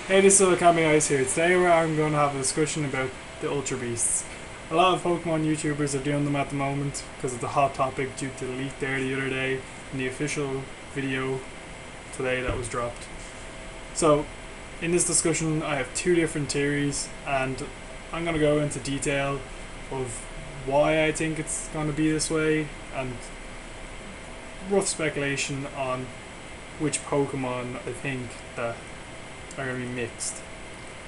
Hey, this is Camping Ice here. Today I'm going to have a discussion about the Ultra Beasts. A lot of Pokemon YouTubers are doing them at the moment because it's a hot topic due to the leak there the other day in the official video today that was dropped. So, in this discussion I have two different theories and I'm going to go into detail of why I think it's going to be this way and rough speculation on which Pokemon I think that are going to be mixed.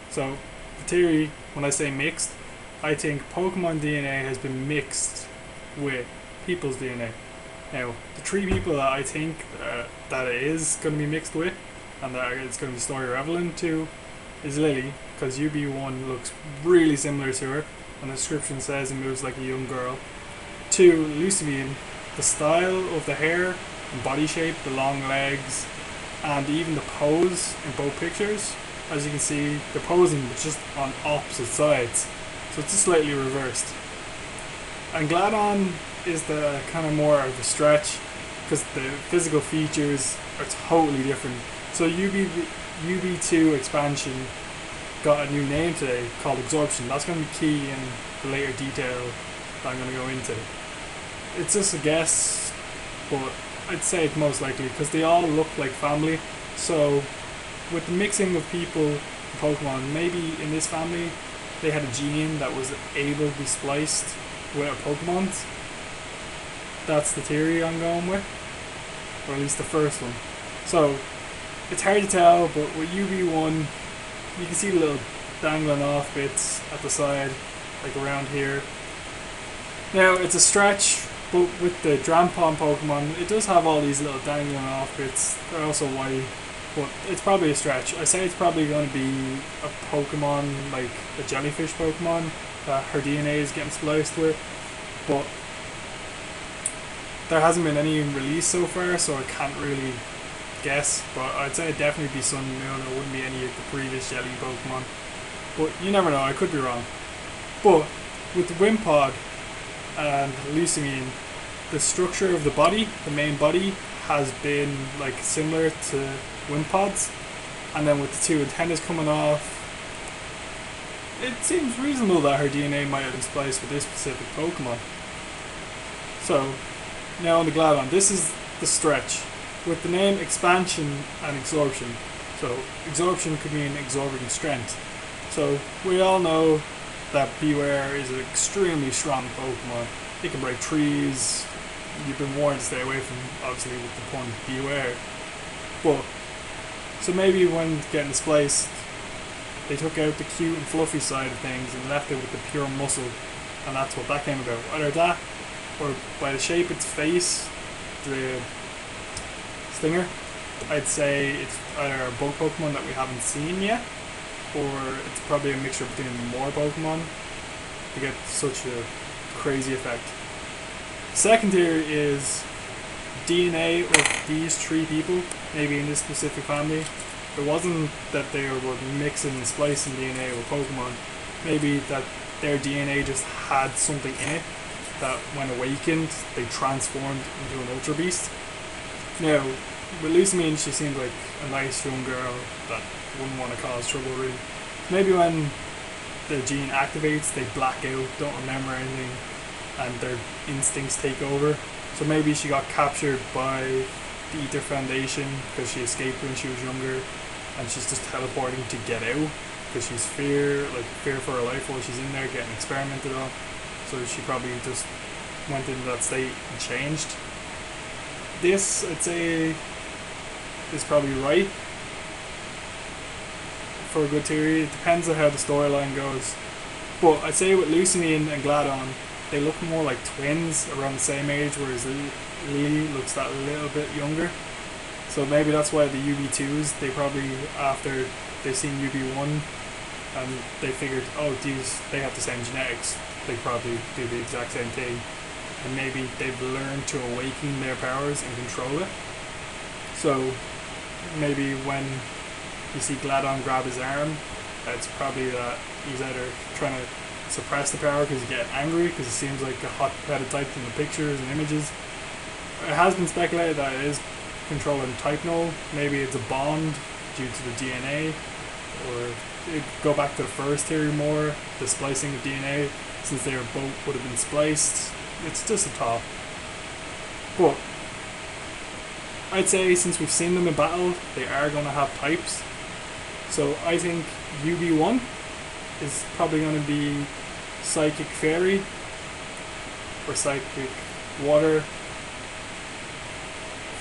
So, the theory, when I say mixed, I think Pokemon DNA has been mixed with people's DNA. Now, the three people that I think that it is going to be mixed with, and that it's going to be story relevant to, is Lily, because UB1 looks really similar to her, and the description says it moves like a young girl. Two, Lucamine, the style of the hair and body shape, the long legs, and even the pose in both pictures. As you can see, they're posing but just on opposite sides, so it's just slightly reversed. And Gladon is the kind of more of a stretch because the physical features are totally different. So UB2 expansion got a new name today called Absorption. That's going to be key in the later detail that I'm going to go into. It's just a guess, but I'd say it's most likely because they all look like family. So with the mixing of people and Pokemon, maybe in this family they had a gene that was able to be spliced with a Pokemon's. That's the theory I'm going with, or at least the first one. So it's hard to tell, but with UB1 you can see the little dangling off bits at the side, like around here. Now it's a stretch, but with the Drampon Pokemon, it does have all these little dangling off bits. They're also white, but it's probably a stretch. I say it's probably going to be a Pokemon, like a jellyfish Pokemon, that her DNA is getting spliced with. But there hasn't been any release so far, so I can't really guess. But I'd say it'd definitely be Sun and Moon. It wouldn't be any of the previous Jelly Pokemon. But you never know, I could be wrong. But with the Wimpod and Lucamine, the structure of the body, the main body, has been like similar to Wimpod's, and then with the two antennas coming off, it seems reasonable that her DNA might have been spliced with this specific Pokemon. So now on the Gladon, this is the stretch with the name Expansion and Absorption. So Absorption could mean absorbing strength. So we all know that Beware is an extremely strong Pokemon. It can break trees. You've been warned to stay away from, obviously, with the pun Beware. But, so maybe when getting spliced, they took out the cute and fluffy side of things and left it with the pure muscle, and that's what that came about. Either that, or by the shape of its face, the stinger, I'd say it's either a bug Pokemon that we haven't seen yet, or it's probably a mixture between more Pokemon to get such a crazy effect. Second theory is DNA of these three people, maybe in this specific family. It wasn't that they were mixing and splicing DNA with Pokemon. Maybe that their DNA just had something in it that when awakened they transformed into an Ultra Beast. Now, with Lucamine, she seemed like a nice young girl that wouldn't want to cause trouble really. Maybe when the gene activates, they black out, don't remember anything, and their instincts take over. So maybe she got captured by the Ether Foundation because she escaped when she was younger, and she's just teleporting to get out because she's fear for her life while she's in there getting experimented on. So she probably just went into that state and changed. This, I'd say, is probably right for a good theory. It depends on how the storyline goes. But I'd say with Lucamine and Gladon, they look more like twins around the same age, whereas Lily looks that little bit younger. So maybe that's why the UB2s, they probably, after they've seen UB1 and they figured, oh, they have the same genetics, they probably do the exact same thing. And maybe they've learned to awaken their powers and control it. So maybe when you see Gladon grab his arm, it's probably that he's either trying to suppress the power because he's getting angry because it seems like a hot-headed type from the pictures and images. It has been speculated that it is controlling type null. Maybe it's a bond due to the DNA, or go back to the first theory more, the splicing of DNA, since they both would have been spliced. It's just a thought. But I'd say since we've seen them in battle, they are going to have types. So I think UB1 is probably going to be Psychic Fairy or Psychic Water.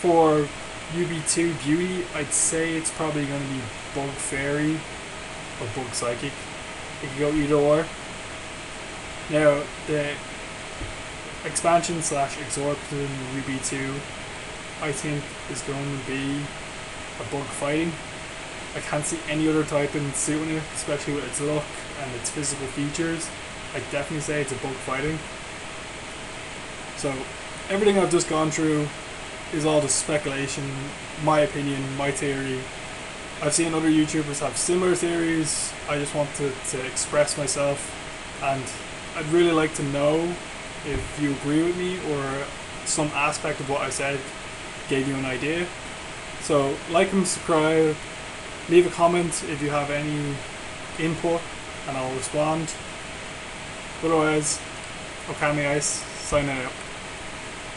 For UB2 Beauty, I'd say it's probably going to be Bug Fairy or Bug Psychic. It could go either or. Now, the expansion / absorption UB2, I think, is going to be a Bug Fighting. I can't see any other type in suiting it, especially with its look and its physical features. I'd definitely say it's a Bug Fighting. So, everything I've just gone through is all just speculation, my opinion, my theory. I've seen other YouTubers have similar theories. I just wanted to express myself, and I'd really like to know if you agree with me or some aspect of what I said gave you an idea. So like and subscribe, leave a comment if you have any input and I'll respond. Otherwise, Okami Ice signing out.